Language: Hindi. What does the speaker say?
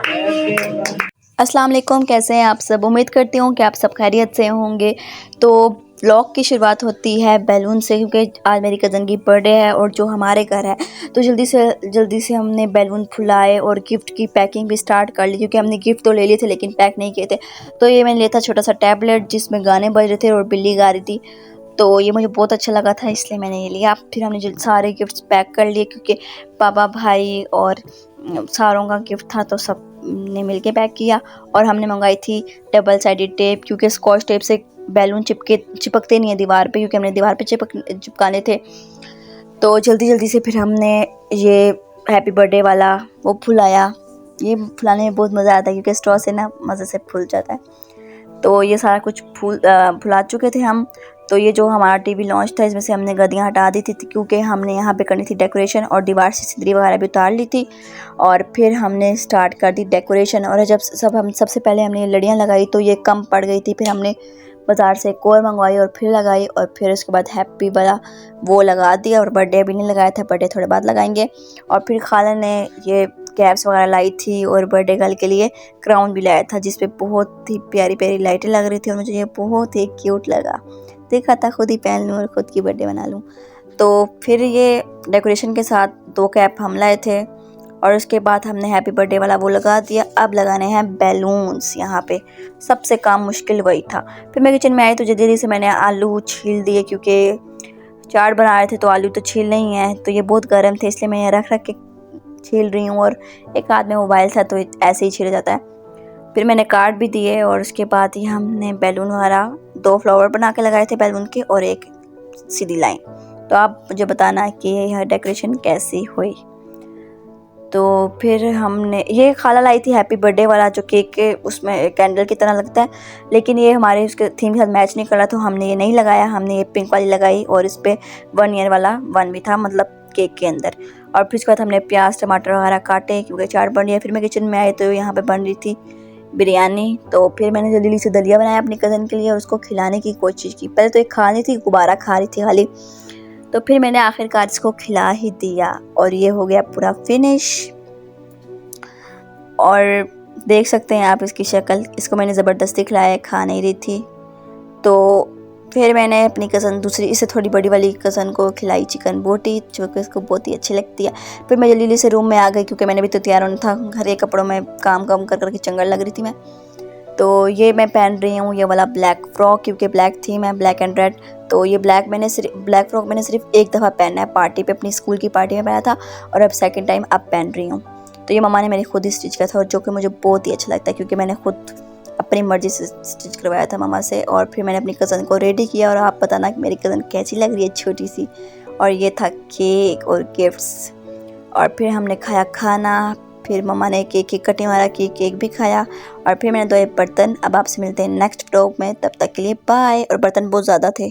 अस्सलाम वालेकुम, कैसे हैं आप सब। उम्मीद करती हूँ कि आप सब खैरियत से होंगे। तो व्लॉग की शुरुआत होती है बैलून से, क्योंकि आज मेरी कज़न की बर्थडे है और जो हमारे घर है तो जल्दी से हमने बैलून फुलाए और गिफ्ट की पैकिंग भी स्टार्ट कर ली, क्योंकि हमने गिफ्ट तो ले लिए थे लेकिन पैक नहीं किए थे। तो ये मैंने लिया था छोटा सा टैबलेट जिसमें गाने बज रहे थे और बिल्ली गा रही थी, तो ये मुझे बहुत अच्छा लगा था इसलिए मैंने ये लिया। फिर हमने सारे गिफ्ट्स पैक कर लिए, क्योंकि पापा भाई और सारों का गिफ्ट था तो सब ने मिलके पैक किया। और हमने मंगाई थी डबल साइडेड टेप, क्योंकि स्कॉच टेप से बैलून चिपकते नहीं है दीवार पे, क्योंकि हमने दीवार पे चिपकाने थे। तो जल्दी से फिर हमने ये हैप्पी बर्थडे वाला वो फुलाया। ये फुलाने में बहुत मज़ा आता है, क्योंकि स्ट्रॉ से ना मज़े से फूल जाता है। तो ये सारा कुछ फुला चुके थे हम। तो ये जो हमारा टीवी लॉन्च था इसमें से हमने गद्दियाँ हटा दी थी, क्योंकि हमने यहाँ पे करनी थी डेकोरेशन और दीवार से सिदरी वगैरह भी उतार ली थी। और फिर हमने स्टार्ट कर दी डेकोरेशन। और जब सबसे पहले हमने ये लड़ियाँ लगाई तो ये कम पड़ गई थी, फिर हमने बाज़ार से एक और मंगवाई और फिर लगाई, और फिर उसके बाद हैप्पी वाला वो लगा दिया। और बर्थडे अभी नहीं लगाया था, बर्थडे थोड़े बाद लगाएंगे। और फिर खाला ने ये कैप्स वगैरह लाई थी और बर्थडे गर्ल के लिए क्राउन भी लाया था, जिस पे बहुत ही प्यारी प्यारी लाइटें लग रही थी और मुझे ये बहुत ही क्यूट लगा। देखा था खुद ही पहन लूँ और ख़ुद की बर्थडे बना लूँ। तो फिर ये डेकोरेशन के साथ 2 कैप हम लाए थे और उसके बाद हमने हैप्पी बर्थडे वाला वो लगा दिया। अब लगाने हैं बैलून्स यहाँ पे, सबसे काम मुश्किल वही था। फिर मैं किचन में आई तो जल्दी से मैंने आलू छील दिए, क्योंकि चाट बना रहे थे तो आलू तो छील नहीं है, तो ये बहुत गर्म थे इसलिए मैं रख के छील रही हूँ। और एक हाथ में मोबाइल था तो ऐसे ही छिल जाता है। फिर मैंने काट भी दिए और उसके बाद ही हमने बैलून वगैरह 2 फ्लावर बना के लगाए थे बैलून के और एक सीधी लाइन। तो आप मुझे बताना कि यह डेकोरेशन कैसी हुई। तो फिर हमने ये खाला लाई थी हैप्पी बर्थडे वाला, जो केक के उसमें कैंडल की तरह लगता है, लेकिन ये हमारे उसके थीम के साथ मैच नहीं कर रहा, तो हमने ये नहीं लगाया। हमने ये पिंक वाली लगाई और इस पर 1 ईयर वाला 1 भी था, मतलब केक के अंदर। और फिर उसके बाद हमने प्याज टमाटर वगैरह काटे, क्योंकि चाट बन रही है। फिर मैं किचन में आई तो यहाँ पे बन रही थी बिरयानी। तो फिर मैंने जल्दी से दलिया बनाया अपनी कज़न के लिए और उसको खिलाने की कोशिश की। पहले तो एक खानी थी, गुब्बारा खा रही थी खाली, तो फिर मैंने आखिरकार इसको खिला ही दिया और ये हो गया पूरा फिनिश। और देख सकते हैं आप इसकी शक्ल, इसको मैंने ज़बरदस्ती खिलाया, खा नहीं रही थी। तो फिर मैंने अपनी कज़न दूसरी इससे थोड़ी बड़ी वाली कज़न को खिलाई चिकन बोटी, जो कि इसको बहुत ही अच्छी लगती है। फिर मैं जल्दी से रूम में आ गई, क्योंकि मैंने भी तो तैयार होना था, घर के कपड़ों में काम कर के चंगड़ लग रही थी मैं। तो ये मैं पहन रही हूँ ये वाला ब्लैक फ़्रॉक, क्योंकि ब्लैक थीम है, ब्लैक एंड रेड। तो ये ब्लैक फ़्रॉक मैंने सिर्फ एक दफ़ा पहना है, पार्टी पे, अपनी स्कूल की पार्टी में पहना था, और अब सेकंड टाइम अब पहन रही हूँ। तो ये मम्मा ने मेरी खुद ही स्टिच किया था, और जो कि मुझे बहुत ही अच्छा लगता है, क्योंकि मैंने खुद अपनी मर्ज़ी से स्टिच करवाया था मम्मा से। और फिर मैंने अपनी कज़न को रेडी किया, और आप बताना कि मेरी कज़न कैसी लग रही है, छोटी सी। और ये था केक और गिफ्ट्स। और फिर हमने खाया खाना, फिर मम्मा ने केक की कटिंग वाला केक भी खाया, और फिर मैंने धोए बर्तन। अब आपसे मिलते हैं नेक्स्ट व्लॉग में, तब तक के लिए बाय। और बर्तन बहुत ज़्यादा थे।